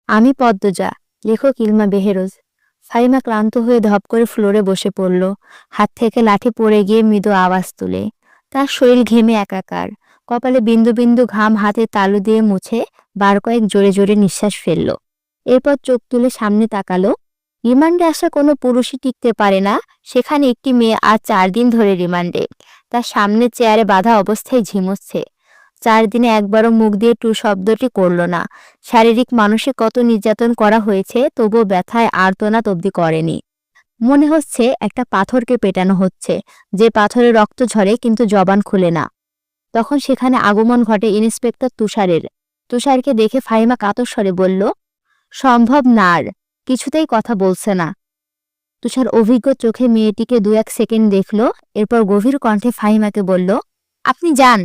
আমি পদ্মজা, লেখক ইলমা বেহেরোজ। ফাহিমা ক্লান্ত হয়ে ধপ করে ফ্লোরে বসে পড়ল। হাত থেকে লাঠি পড়ে গিয়ে মৃদু আওয়াজ তুলে। তার শরীর ঘেমে একাকার, কপালে বিন্দু বিন্দু ঘাম হাতে তালু দিয়ে মুছে বার কয়েক জোরে জোরে নিঃশ্বাস ফেলল। এরপর চোখ তুলে সামনে তাকালো। রিমান্ডে আসা কোনো পুরুষই টিকতে পারে না, সেখানে একটি মেয়ে আজ 4 দিন ধরে রিমান্ডে। তার সামনে চেয়ারে বাঁধা অবস্থায় ঝিমোচ্ছে। 4 দিনে একবারও মুখ দিয়ে টু শব্দটি করল না। শারীরিক মানসিক কত নির্যাতন করা হয়েছে, তবুও ব্যথায় আর্তনাদ অবধি করেনি। মনে হচ্ছে একটা পাথরকে পেটানো হচ্ছে, যে পাথরে রক্ত ঝরে কিন্তু জবান খুলে না। তখন সেখানে আগমন ঘটে ইন্সপেক্টর তুষারের। তুষারকে দেখে ফাহিমা কাতর স্বরে বলল, সম্ভব না, আর কিছুতেই কথা বলছে না। তুষার অভিজ্ঞ চোখে মেয়েটিকে 2-1 সেকেন্ড দেখল, এরপর গভীর কণ্ঠে ফাহিমাকে বলল, আপনি যান।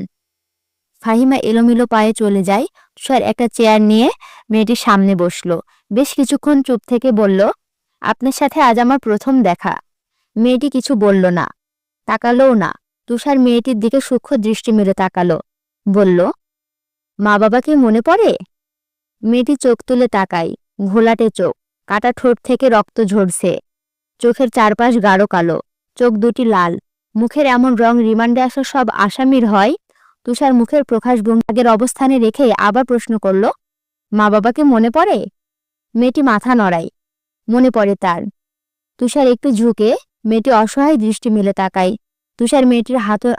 ফাহিমা এলোমেলো পায়ে চলে যায়। তুষার একটা চেয়ার নিয়ে মেয়েটির সামনে বসল। বেশ কিছুক্ষণ চুপ থেকে বলল, আপনার সাথে আজ আমার প্রথম দেখা। মেয়েটি কিছু বলল না, তাকালোও না। তুষার মেয়েটির দিকে সূক্ষ্ম দৃষ্টি মেরে তাকালো, বলল, মা বাবাকে মনে পড়ে? মেয়েটি চোখ তুলে তাকায়, ঘোলাটে চোখ, কাটা ঠোঁট থেকে রক্ত ঝরছে। চোখের চারপাশ গাঢ় কালো, চোখ দুটি লাল। মুখের এমন রং রিমান্ডে আসা সব আসামির হয়। তুষার মুখের প্রকাশভঙ্গি আগের অবস্থানে রেখে আবার প্রশ্ন করল, মা বাবাকে মনে পড়ে? মেয়েটি মাথা নড়ায়, মনে পড়ে তার। তুষার একটু ঝুঁকে মেয়েটি অসহায় দৃষ্টি মেলে তাকায়। তুষার মেয়েটির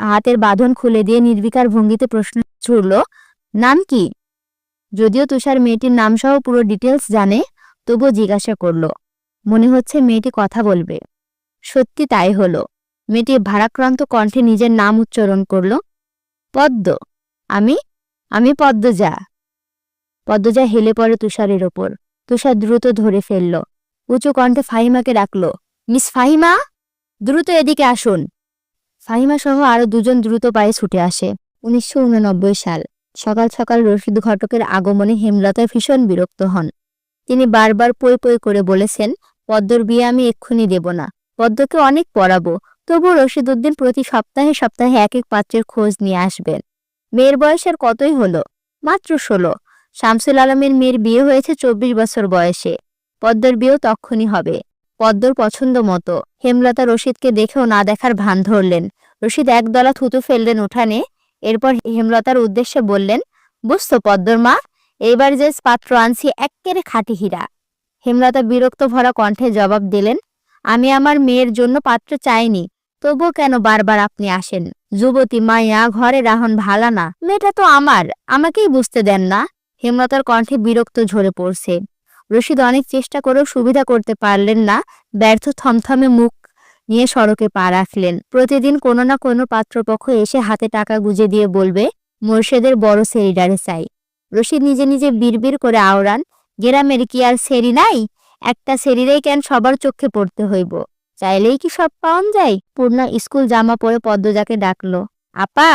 হাতের বাঁধন খুলে দিয়ে নির্বিকার ভঙ্গিতে প্রশ্ন ছুড়ল, নাম কি? যদিও তুষার মেয়েটির নামসহ পুরো ডিটেলস জানে, তবুও জিজ্ঞাসা করল। মনে হচ্ছে মেয়েটি কথা বলবে। সত্যি তাই হলো। মেয়েটি ভারাক্রান্ত কণ্ঠে নিজের নাম উচ্চারণ করল, পদ্ম। আমি আমি পদ্মজা। পদ্মজা হেলে পড়ে তুষারের ওপর। তুষার দ্রুত ধরে ফেলল। উঁচু কণ্ঠে ফাহিমাকে ডাকল, মিস ফাহিমা, দ্রুত এদিকে আসুন। ফাহিমা সহ আরো 2 জন দ্রুত পায়ে ছুটে আসে। 1989 সাল। সকাল সকাল রশিদ ঘটকের আগমনে হেমলতা ভীষণ বিরক্ত হন। তিনি বারবার পই পই করে বলেছেন, পদ্মর বিয়ে আমি এক্ষুনি দেব না। পদ্মকে অনেক পড়াবো, তবু রশিদ উদ্দিন প্রতি সপ্তাহে সপ্তাহে এক এক পাত্রের খোঁজ নিয়ে আসবেন। মেয়ের বয়স আর কতই হলো, মাত্র 16। শামসুল আলমের মেয়ের বিয়ে হয়েছে 24 বছর বয়সে। পদ্মর বিয়েও তক্ষুনি হবে, পদ্মর পছন্দ মতো। হেমলতা রশিদকে দেখেও না দেখার ভান ধরলেন। রশিদ একদলা থুতু ফেললেন উঠানে। এরপর হেমলতার উদ্দেশ্যে বললেন, বুঝছো পদ্মর মা, এইবার যে পাত্র আনছি এক্কেরে খাঁটি হীরা। হেমলতা বিরক্ত ভরা কণ্ঠে জবাব দিলেন, আমি আমার মেয়ের জন্য পাত্র চাইনি, তবুও কেন বারবার আপনি আসেন? যুবতী মাইয়া, ঘরে রাহন ভালা না, মেয়েটা তো আমার, আমাকেই বুঝতে দেন না। হেমলতার কণ্ঠে বিরক্ত ঝরে পড়ছে। রশিদ অনেক চেষ্টা করেও সুবিধা করতে পারলেন না। ব্যর্থ থমথমে মুখ নিয়ে সড়কে পা রাখলেন। প্রতিদিন কোনো না কোনো পাত্রপক্ষ এসে হাতে টাকা গুজে দিয়ে বলবে, মোর্শেদের বড় সেরিডারে চাই। রশিদ নিজে নিজে বিড়বিড় করে আওড়ান, গ্রামের কি আর সেরি নাই? একটা সেরিরেই কেন সবার চোখে পড়তে হইব? চাইলেই কি সব পাওন যায়? পূর্ণা স্কুল জামা পরে পদ্মজাকে ডাকলো, আপা,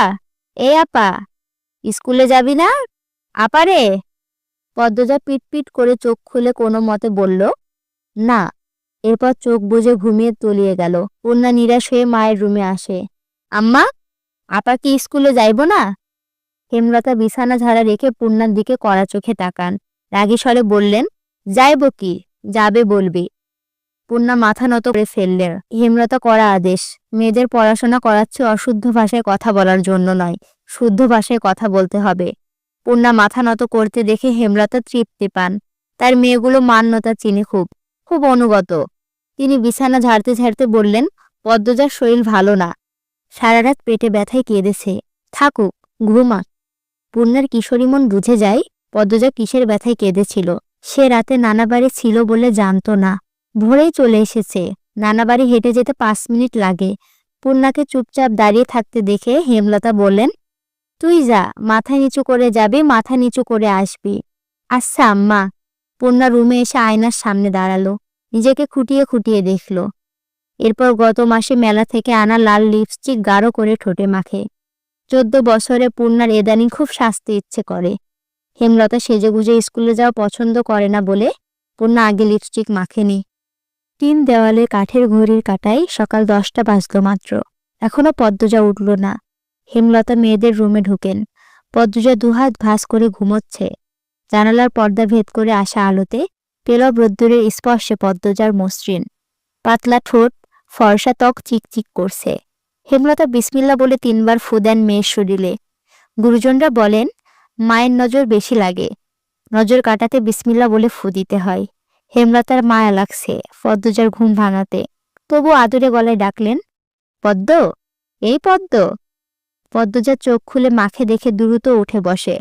এ আপা, স্কুলে যাবি না? আপা রে। পদ্মজা পিটপিট করে চোখ খুলে কোনো মতে বলল, না। এরপর চোখ বুজে ঘুমিয়ে তলিয়ে গেল। পূর্ণা নিরাশ হয়ে মায়ের রুমে আসে, আম্মা, আপা কি স্কুলে যাইব না? হেমলতা বিছানা ঝাড়া রেখে পূর্ণার দিকে কড়া চোখে তাকান। রাগী স্বরে বললেন, যাইব কি, যাবে বলবি। পূর্ণা মাথা নত করে ফেললেন। হেমলতা কড়া আদেশ, মেয়েদের পড়াশোনা করাচ্ছে অশুদ্ধ ভাষায় কথা বলার জন্য নয়, শুদ্ধ ভাষায় কথা বলতে হবে। পূর্ণা মাথা নত করতে দেখে হেমলতা তৃপ্তি পান। তার মেয়েগুলো মান্যতা চিনি, খুব খুব অনুগত। তিনি বিছানা ঝাড়তে ঝাড়তে বললেন, পদ্মজার শরীর ভালো না, সারা রাত পেটে ব্যথায় কেঁদেছে, থাকুক, ঘুমা। পূর্ণার কিশোরী মন বুঝে যায় পদ্মজা কিসের ব্যথায় কেঁদেছিল। সে রাতে নানাবাড়ি ছিল বলে জানতো না। ভোরেই চলে এসেছে। নানাবাড়ি হেঁটে যেতে 5 মিনিট লাগে। পূর্ণাকে চুপচাপ দাঁড়িয়ে থাকতে দেখে হেমলতা বললেন, তুই যা, মাথা নিচু করে যাবি, মাথা নিচু করে আসবি। আচ্ছা আম্মা। পূর্ণা রুমে এসে আয়নার সামনে দাঁড়ালো, নিজেকে খুঁটিয়ে খুঁটিয়ে দেখল। এরপর গত মাসে মেলা থেকে আনা লাল লিপস্টিক গাঢ় করে ঠোঁটে মাখে। 14 বছরে পূর্ণার এদানি খুব সাজতে ইচ্ছে করে। হেমলতা সেজেগুজে স্কুলে যাওয়া পছন্দ করে না বলে পূর্ণা আগে লিপস্টিক মাখেনি। 3 দেওয়ালে কাঠের ঘড়ির কাঁটায় সকাল 10টা বাজল মাত্র। এখনো পদ্মজা উঠল না। হেমলতা মেয়েদের রুমে ঢুকেন। পদ্মজা দুহাত ভাঁজ করে ঘুমোচ্ছে। জানালার পর্দা ভেদ করে আসা আলোতে পেলব রোদ্দুরের স্পর্শে পদ্মজার মসৃণ পাতলা ঠোঁট, ফর্সা ত্বক চিকচিক করছে। হেমলতা বিসমিল্লা বলে 3 বার ফু দেন মেয়ের শরীরে। গুরুজনরা বলেন, মায়ের নজর বেশি লাগে, নজর কাটাতে বিসমিল্লা বলে ফু দিতে হয়। হেমলতার মায়া লাগছে পদ্মজার ঘুম ভাঙাতে, তবু আদুরে গলায় ডাকলেন, পদ্ম, এই পদ্ম। পদ্মজা চোখ খুলে মাকে দেখে দ্রুত উঠে বসে।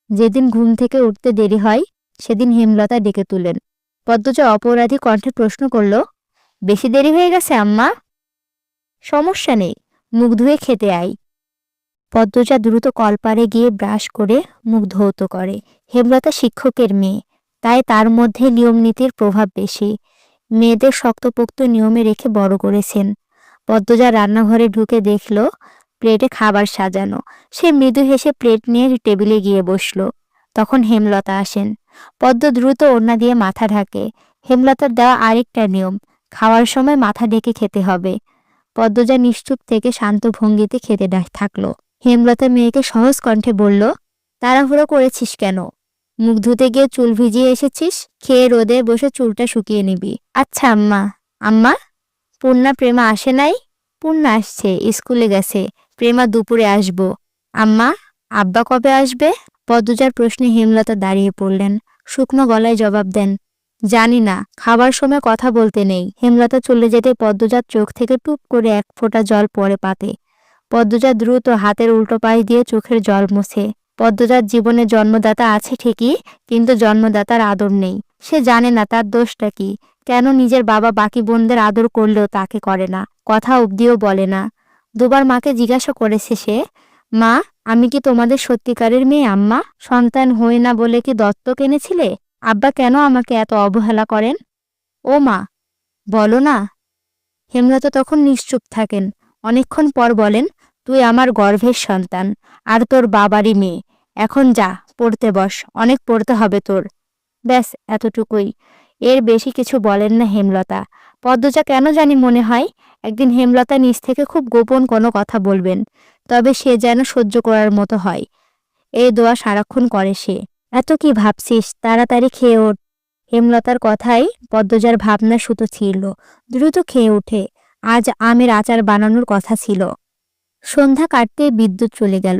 যেদিন ঘুম থেকে উঠতে দেরি হয় সেদিন হেমলতা ডেকে তুলেন। পদ্মজা অপরাধী কণ্ঠে প্রশ্ন করল, বেশি দেরি হয়ে গেছে আম্মা? সমস্যা নেই, মুখ ধুয়ে খেতে আই। পদ্মজা দ্রুত কলপারে গিয়ে ব্রাশ করে মুখ ধৌত করে। হেমলতা শিক্ষকের মেয়ে, তাই তার মধ্যে নিয়মনীতির প্রভাব বেশি। মেয়েদের শক্তপোক্ত নিয়মে রেখে বড় করেছেন। পদ্মজা রান্নাঘরে ঢুকে দেখল প্লেটে খাবার সাজানো। সে মৃদু হেসে প্লেট নিয়ে টেবিলে গিয়ে বসল। তখন হেমলতা আসেন। পদ্ম দ্রুত ওড়না দিয়ে মাথা ঢাকে। হেমলতার দেওয়া আরেকটা নিয়ম, খাওয়ার সময় মাথা ঢেকে খেতে হবে। পদ্মজা নিশ্চুপ থেকে শান্ত ভঙ্গিতে খেতে থাকলো। হেমলতা মেয়েকে সহজ কণ্ঠে বলল, তাড়াহুড়ো করেছিস কেন? মুখ ধুতে গিয়ে চুল ভিজিয়ে এসেছিস, খেয়ে রোদে বসে চুলটা শুকিয়ে নিবি। আচ্ছা আম্মা। আম্মা? পূর্ণা প্রেমা আসে নাই? পূর্ণা আসছে, স্কুলে গেছে। প্রেমা দুপুরে আসবো। আম্মা, আব্বা কবে আসবে? পদ্মজার প্রশ্নে হেমলতা দাঁড়িয়ে পড়লেন। শুকনো গলায় জবাব দেন, জানি না, খাবার সময় কথা বলতে নেই। হেমলতা চলে যেতে পদ্মজার চোখ থেকে টুপ করে 1 ফোঁটা জল পড়ে পাতে। পদ্মজা দ্রুত হাতের উল্টো পাশ দিয়ে চোখের জল মোছে। পদ্মজার জীবনে জন্মদাতা আছে ঠিকই, কিন্তু জন্মদাতার আদর নেই। সে জানে না তার দোষটা কি, কেন নিজের বাবা বাকি বোনদের আদর করলেও তাকে করে না, কথা অবধিও বলে না। 2 বার মাকে জিজ্ঞাসা করেছে সে, মা, আমি কি তোমাদের সত্যিকারের মেয়ে আম্মা? সন্তান হই না বলে কি দত্তক এনেছিলে? আব্বা কেন আমাকে এত অবহেলা করেন? ও মা, বলো না। হেমলতা তখন নিশ্চুপ থাকেন। অনেকক্ষণ পর বলেন, তুই আমার গর্ভের সন্তান, আর তোর বাবারই মেয়ে। এখন যা, পড়তে বস, অনেক পড়তে হবে তোর। ব্যাস, এতটুকুই। এর বেশি কিছু বলেন না হেমলতা। পদ্মজা কেন জানি মনে হয় একদিন হেমলতা নিজ থেকে খুব গোপন কোনো কথা বলবেন, তবে সে যেন সহ্য করার মতো হয়। এই দোয়া সারাক্ষণ করে সে। এত কি ভাবছিস, তাড়াতাড়ি খেয়ে ওঠ। হেমলতার কথাই পদ্মজার ভাবনা সুতো ছিল। দ্রুত খেয়ে ওঠে। আজ আমের আচার বানানোর কথা ছিল। সন্ধ্যা কাটতেই বিদ্যুৎ চলে গেল।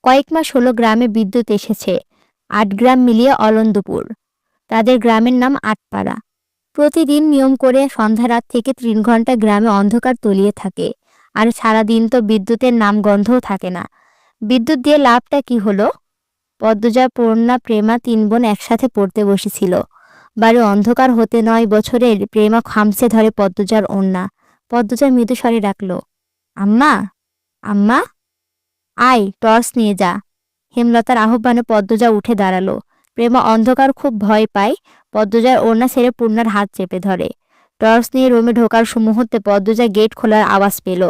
কয়েক মাস হলো গ্রামে বিদ্যুৎ এসেছে। 8 গ্রাম মিলিয়ে অলন্দপুর। তাদের গ্রামের নাম আটপাড়া। প্রতিদিন নিয়ম করে সন্ধ্যা রাত থেকে 3 ঘন্টা গ্রামে অন্ধকার তলিয়ে থাকে। আর সারাদিন তো বিদ্যুতের নাম গন্ধও থাকে না। বিদ্যুৎ দিয়ে লাভটা কি হলো? পদ্মজা, পূর্ণা, প্রেমা 3 বোন একসাথে পড়তে বসেছিল। বাড়ি অন্ধকার হতে 9 বছরের প্রেমা খামছে ধরে পদ্মজার ওড়না। পদ্মজা মৃদু স্বরে ডাকল, আম্মা, আম্মা, আয়, টর্চ নিয়ে যা। হেমলতার আহ্বানে পদ্মজা উঠে দাঁড়ালো। প্রেমা অন্ধকার খুব ভয় পায়। পদ্মজার ওড়না ছেড়ে পূর্ণার হাত চেপে ধরে। টর্চ নিয়ে রুমে ঢোকার মুহূর্তে পদ্মজা গেট খোলার আওয়াজ পেল।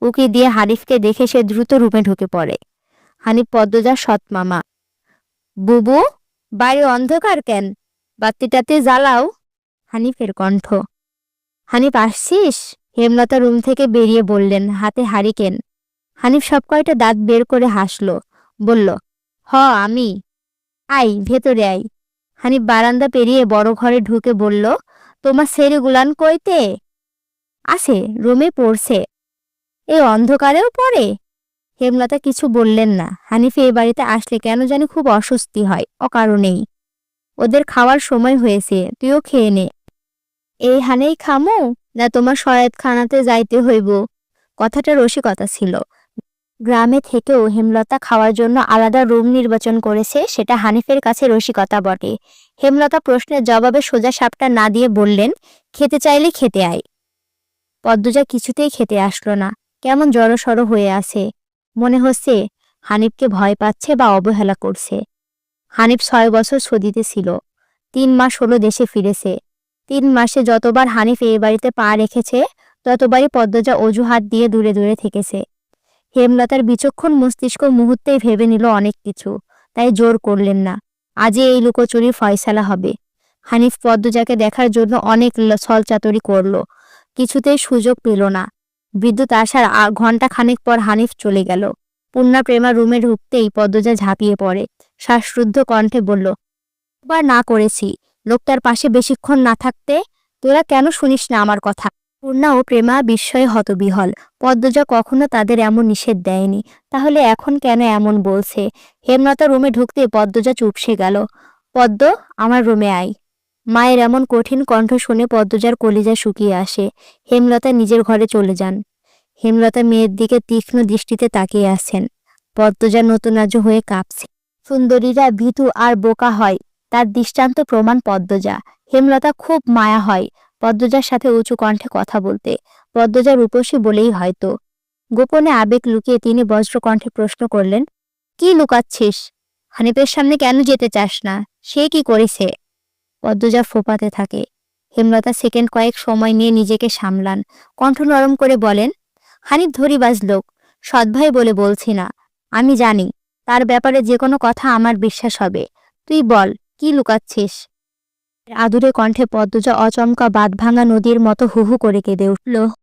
উকি দিয়ে হানিফকে দেখে সে দ্রুত রুমে ঢুকে পড়ে। হানিফ পদ্মজার সৎ মামা। বুবু, বাড়ি অন্ধকার কেন? বাতিটাতে জ্বালাও। হানিফের কণ্ঠ। হানিফ, আসছিস? হেমলতা রুম থেকে বেরিয়ে বললেন, হাতে হারিকেন। হানিফ সব কয়টা দাঁত বের করে হাসল, বলল, হ, আমি। আই, ভেতরে আই। হানিফ বারান্দা পেরিয়ে বড় ঘরে ঢুকে বলল, তোমার ছেলে গুলান কইতে? আছে, রুমে পড়ছে। এই অন্ধকারেও পড়ে? হেমলতা কিছু বললেন না। হানিফ এই বাড়িতে আসলে কেন জানি খুব অস্বস্তি হয়, অকারণেই। ওদের খাওয়ার সময় হয়েছে, তুইও খেয়ে নে। এই হানেই খামু, না তোমার শয়াতখানাতে যাইতে হইব? কথাটা রসিকতা ছিল। গ্রামে থেকেও হেমলতা খাওয়ার জন্য আলাদা রুম নির্বাচন করেছে, সেটা হানিফের কাছে রসিকতা বটে। হেমলতা প্রশ্নের জবাবে সোজা সাপটা না দিয়ে বললেন, খেতে চাইলে খেতে আয়। পদ্মজা কিছুতেই খেতে আসলো না। কেমন জড়সড় হয়ে আছে। মনে হচ্ছে হানিফকে ভয় পাচ্ছে বা অবহেলা করছে। হানিফ 6 বছর সৌদিতে ছিল। 3 মাস হলো দেশে ফিরেছে। 3 মাসে যতবার হানিফ এই বাড়িতে পা রেখেছে, ততবারই পদ্মজা অজুহাত দিয়ে দূরে দূরে থেকেছে। হেমলতার বিচক্ষণ মস্তিষ্ক মুহূর্তেই ভেবে নিল অনেক কিছু, তাই জোর করলেন না। আজই এই লুকোচুরির ফয়সালা হবে। হানিফ পদ্মজাকে দেখার জন্য অনেক ছলচাতুরি করল, কিছুতেই সুযোগ পেল না। বিদ্যুৎ আসার ঘণ্টা খানেক পর হানিফ চলে গেল। পূর্ণা প্রেমা রুমে ঢুকতেই পদ্মজা ঝাঁপিয়ে পড়ে। শ্বাসরুদ্ধ কণ্ঠে বলল, বার না করেছি লোকটার পাশে বেশিক্ষণ না থাকতে। তোরা কেন শুনিস না আমার কথা? পূর্ণা ও প্রেমা বিস্ময়ে হতবিহ্বল। পদ্মজা কখনো তাদের এমন নিষেধ দেয়নি, তাহলে এখন কেন এমন বলছে? হেমলতা রুমে ঢুকতে পদ্মজা চুপসে গেল। পদ্ম, আমার রুমে আয়। মায়ের এমন কঠিন কণ্ঠ শুনে পদ্মজার কলিজা শুকিয়ে আসে। হেমলতা নিজের ঘরে চলে যান। হেমলতা মেয়ের দিকে তীক্ষ্ণ দৃষ্টিতে তাকিয়ে আছেন। পদ্মজা নতুনাজু হয়ে কাঁপছে। সুন্দরীরা ভীতু আর বোকা হয়, তার দৃষ্টান্ত প্রমাণ পদ্মজা। হেমলতা খুব মায়া হয় পদ্মজার সাথে উঁচু কণ্ঠে কথা বলতে। পদ্মজা রূপসী বলেই হয়তো। গোপনে আবেগ লুকিয়ে তিনি বজ্রকণ্ঠে প্রশ্ন করলেন, কি লুকাচ্ছিস? হানিফের সামনে কেন যেতে চাস না? সে কি করেছে? পদ্মজা ফোপাতে থাকে। হেমলতা সেকেন্ড কয়েক সময় নিয়ে নিজেকে সামলান। কণ্ঠ নরম করে বলেন, হানিফ ধরিবাজ লোক, সৎভাই বলে বলছি না। আমি জানি তার ব্যাপারে যে কোনো কথা আমার বিশ্বাস হবে। তুই বল, কি লুকাচ্ছিস? আদুরে কণ্ঠে পদ্মজা অচমকা বাঁধভাঙা নদীর মতো হুহু করে কেঁদে উঠল।